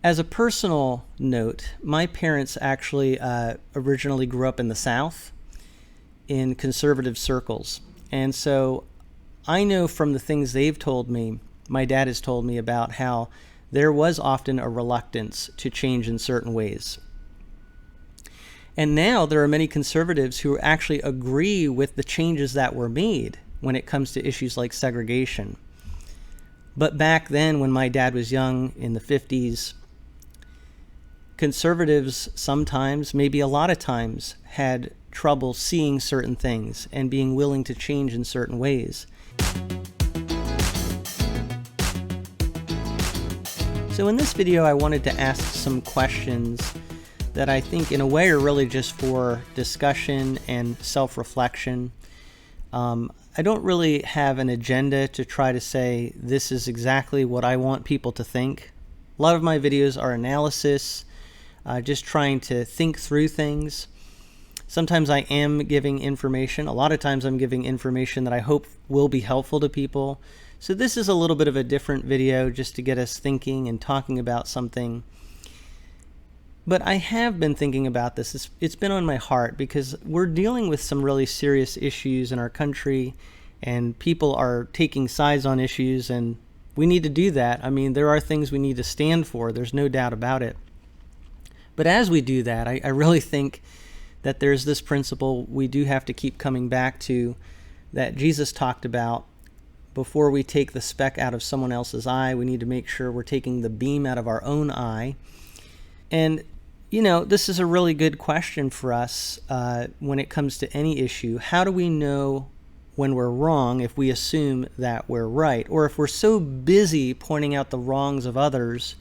As a personal note, my parents actually originally grew up in the South in conservative circles. And so I know from the things they've told me, my dad has told me about how there was often a reluctance to change in certain ways. And now there are many conservatives who actually agree with the changes that were made when it comes to issues like segregation. But back then, when my dad was young, in the 50s, conservatives sometimes, maybe a lot of times, had trouble seeing certain things and being willing to change in certain ways. So in this video, I wanted to ask some questions that I think in a way are really just for discussion and self-reflection. I don't really have an agenda to try to say this is exactly what I want people to think. A lot of my videos are analysis, just trying to think through things. Sometimes I am giving information. A lot of times I'm giving information that I hope will be helpful to people. So this is a little bit of a different video just to get us thinking and talking about something. But I have been thinking about this. It's been on my heart because we're dealing with some really serious issues in our country, and people are taking sides on issues, and we need to do that. I mean, there are things we need to stand for. There's no doubt about it. But as we do that, I really think that there's this principle we do have to keep coming back to that Jesus talked about. Before we take the speck out of someone else's eye, we need to make sure we're taking the beam out of our own eye. And, you know, this is a really good question for us when it comes to any issue. How do we know when we're wrong if we assume that we're right? Or if we're so busy pointing out the wrongs of others,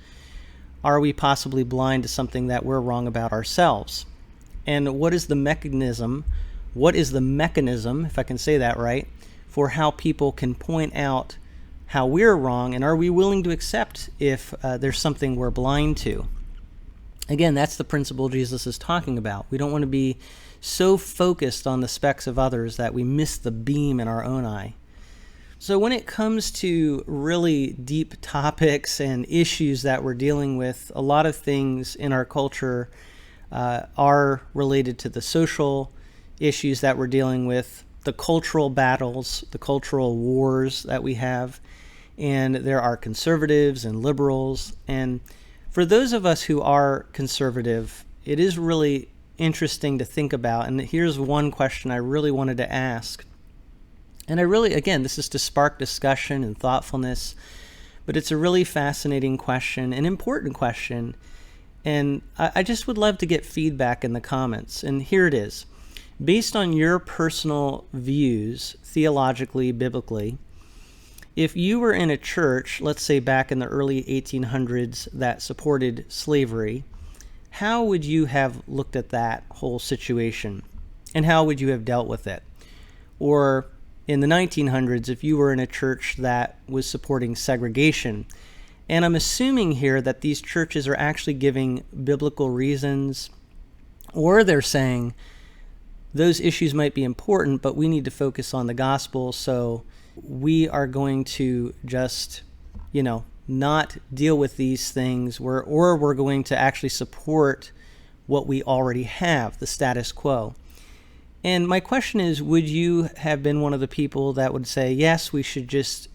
are we possibly blind to something that we're wrong about ourselves? And what is the mechanism, if I can say that right, for how people can point out how we're wrong, and are we willing to accept if there's something we're blind to? Again, that's the principle Jesus is talking about. We don't want to be so focused on the specks of others that we miss the beam in our own eye. So when it comes to really deep topics and issues that we're dealing with, a lot of things in our culture are related to the social issues that we're dealing with, the cultural battles, the cultural wars that we have, and there are conservatives and liberals. And for those of us who are conservative, it is really interesting to think about. And here's one question I really wanted to ask. And again, this is to spark discussion and thoughtfulness, but it's a really fascinating question, an important question. And I just would love to get feedback in the comments. And here it is. Based on your personal views, theologically, biblically, if you were in a church, let's say back in the early 1800s, that supported slavery, how would you have looked at that whole situation? And how would you have dealt with it? Or in the 1900s, if you were in a church that was supporting segregation, and I'm assuming here that these churches are actually giving biblical reasons, or they're saying those issues might be important, but we need to focus on the gospel, so we are going to just, not deal with these things, or we're going to actually support what we already have, the status quo. And my question is, would you have been one of the people that would say, yes, we should just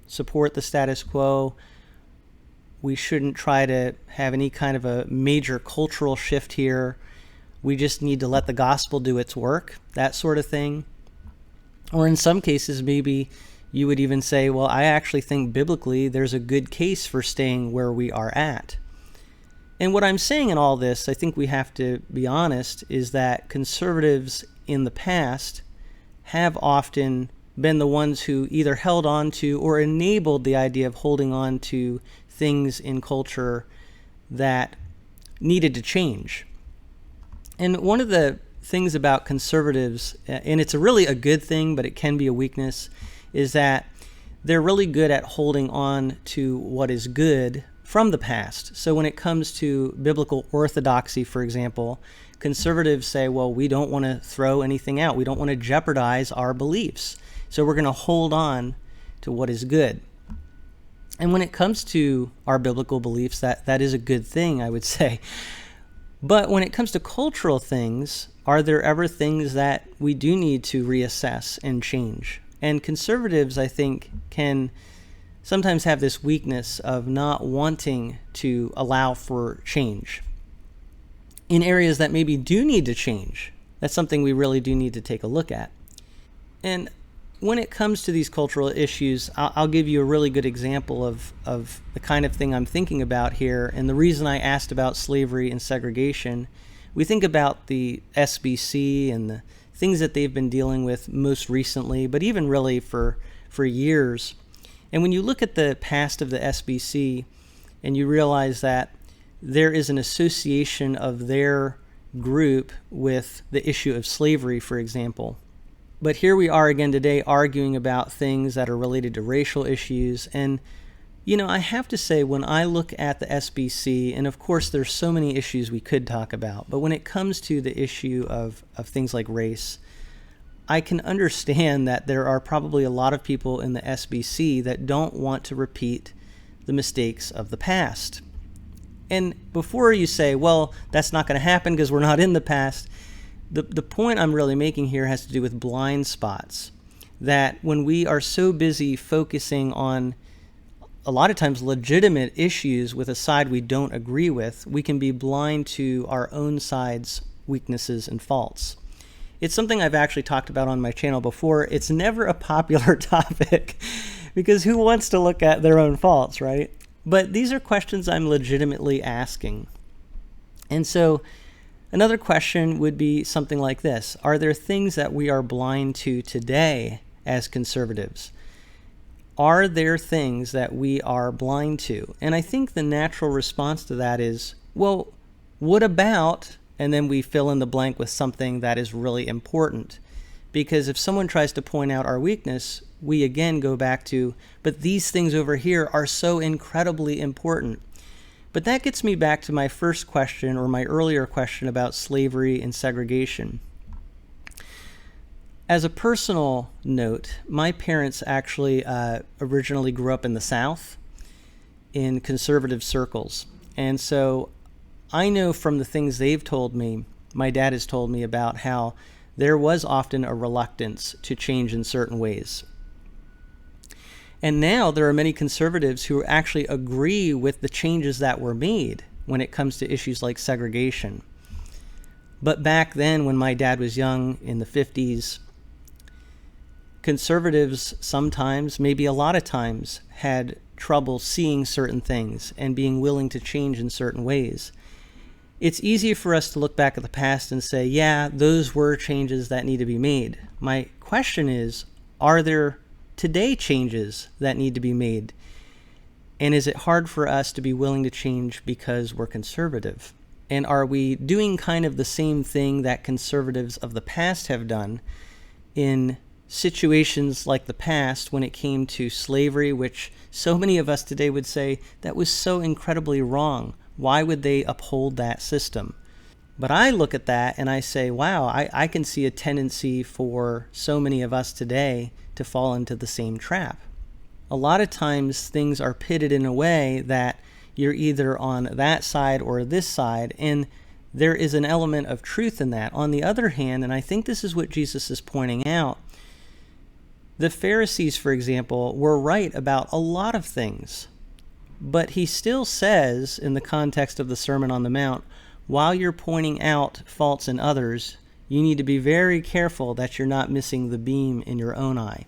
support the status quo, we shouldn't try to have any kind of a major cultural shift here, we just need to let the gospel do its work, that sort of thing? Or in some cases, maybe you would even say, well, I actually think biblically there's a good case for staying where we are at. And what I'm saying in all this, I think we have to be honest, is that conservatives in the past have often been the ones who either held on to or enabled the idea of holding on to things in culture that needed to change. And one of the things about conservatives, and it's really a good thing, but it can be a weakness, is that they're really good at holding on to what is good from the past. So when it comes to biblical orthodoxy, for example, conservatives say, well, we don't want to throw anything out. We don't want to jeopardize our beliefs. So we're going to hold on to what is good. And when it comes to our biblical beliefs, that is a good thing, I would say. But when it comes to cultural things, are there ever things that we do need to reassess and change? And conservatives, I think, can sometimes have this weakness of not wanting to allow for change in areas that maybe do need to change. That's something we really do need to take a look at. And when it comes to these cultural issues, I'll give you a really good example of the kind of thing I'm thinking about here. And the reason I asked about slavery and segregation, we think about the SBC and the things that they've been dealing with most recently, but even really for years. And when you look at the past of the SBC and you realize that there is an association of their group with the issue of slavery, for example. But here we are again today arguing about things that are related to racial issues. And, I have to say, when I look at the SBC, and of course there's so many issues we could talk about, but when it comes to the issue of things like race, I can understand that there are probably a lot of people in the SBC that don't want to repeat the mistakes of the past. And before you say, well, that's not going to happen because we're not in the past, the point I'm really making here has to do with blind spots. That when we are so busy focusing on a lot of times legitimate issues with a side we don't agree with, we can be blind to our own side's weaknesses and faults. It's something I've actually talked about on my channel before. It's never a popular topic because who wants to look at their own faults, right? But these are questions I'm legitimately asking. And so another question would be something like this. Are there things that we are blind to today as conservatives? Are there things that we are blind to? And I think the natural response to that is, well, what about, and then we fill in the blank with something that is really important. Because if someone tries to point out our weakness, we again go back to, but these things over here are so incredibly important. But that gets me back to my first question, or my earlier question about slavery and segregation. As a personal note, my parents actually originally grew up in the South in conservative circles. And so I know from the things they've told me, my dad has told me about how there was often a reluctance to change in certain ways. And now there are many conservatives who actually agree with the changes that were made when it comes to issues like segregation. But back then, when my dad was young, in the 50s, conservatives sometimes, maybe a lot of times, had trouble seeing certain things and being willing to change in certain ways. It's easy for us to look back at the past and say, yeah, those were changes that need to be made. My question is, are there today changes that need to be made? And is it hard for us to be willing to change because we're conservative? And are we doing kind of the same thing that conservatives of the past have done in situations like the past when it came to slavery, which so many of us today would say that was so incredibly wrong? Why would they uphold that system? But I look at that and I say, wow, I can see a tendency for so many of us today to fall into the same trap. A lot of times things are pitted in a way that you're either on that side or this side, and there is an element of truth in that. On the other hand, and I think this is what Jesus is pointing out, the Pharisees, for example, were right about a lot of things. But he still says, in the context of the Sermon on the Mount, while you're pointing out faults in others, you need to be very careful that you're not missing the beam in your own eye.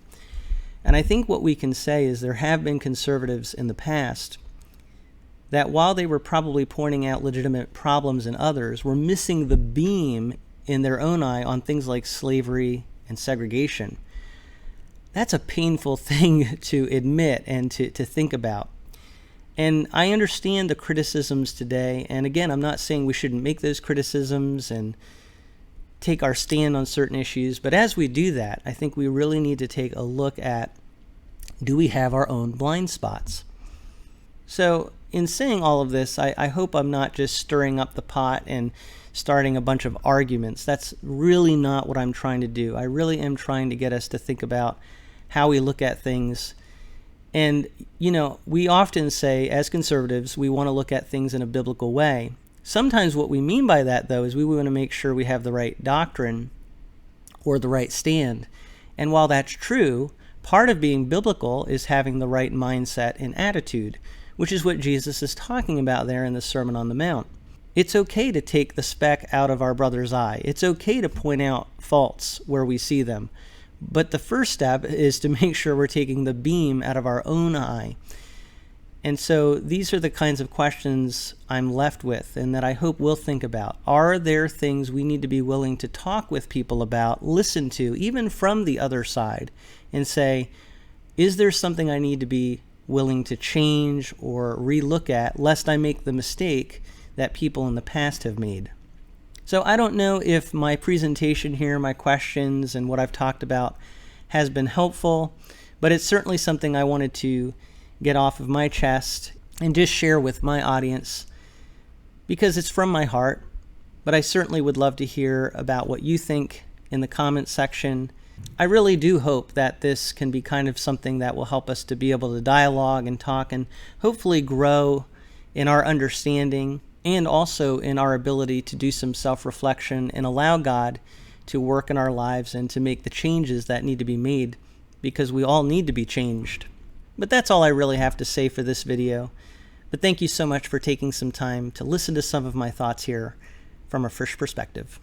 And I think what we can say is there have been conservatives in the past that while they were probably pointing out legitimate problems in others, were missing the beam in their own eye on things like slavery and segregation. That's a painful thing to admit and to think about. And I understand the criticisms today, and again, I'm not saying we shouldn't make those criticisms and take our stand on certain issues, but as we do that, I think we really need to take a look at, do we have our own blind spots? So in saying all of this, I hope I'm not just stirring up the pot and starting a bunch of arguments. That's really not what I'm trying to do. I really am trying to get us to think about how we look at things And, you know, we often say as conservatives, we want to look at things in a biblical way. Sometimes what we mean by that, though, is we want to make sure we have the right doctrine or the right stand. And while that's true, part of being biblical is having the right mindset and attitude, which is what Jesus is talking about there in the Sermon on the Mount. It's okay to take the speck out of our brother's eye. It's okay to point out faults where we see them. But the first step is to make sure we're taking the beam out of our own eye. And so these are the kinds of questions I'm left with and that I hope we'll think about. Are there things we need to be willing to talk with people about, listen to, even from the other side, and say, is there something I need to be willing to change or relook at, lest I make the mistake that people in the past have made? So I don't know if my presentation here, my questions, and what I've talked about has been helpful, but it's certainly something I wanted to get off of my chest and just share with my audience because it's from my heart. But I certainly would love to hear about what you think in the comments section. I really do hope that this can be kind of something that will help us to be able to dialogue and talk and hopefully grow in our understanding and also in our ability to do some self-reflection and allow God to work in our lives and to make the changes that need to be made, because we all need to be changed. But that's all I really have to say for this video. But thank you so much for taking some time to listen to some of my thoughts here from A Frisch Perspective.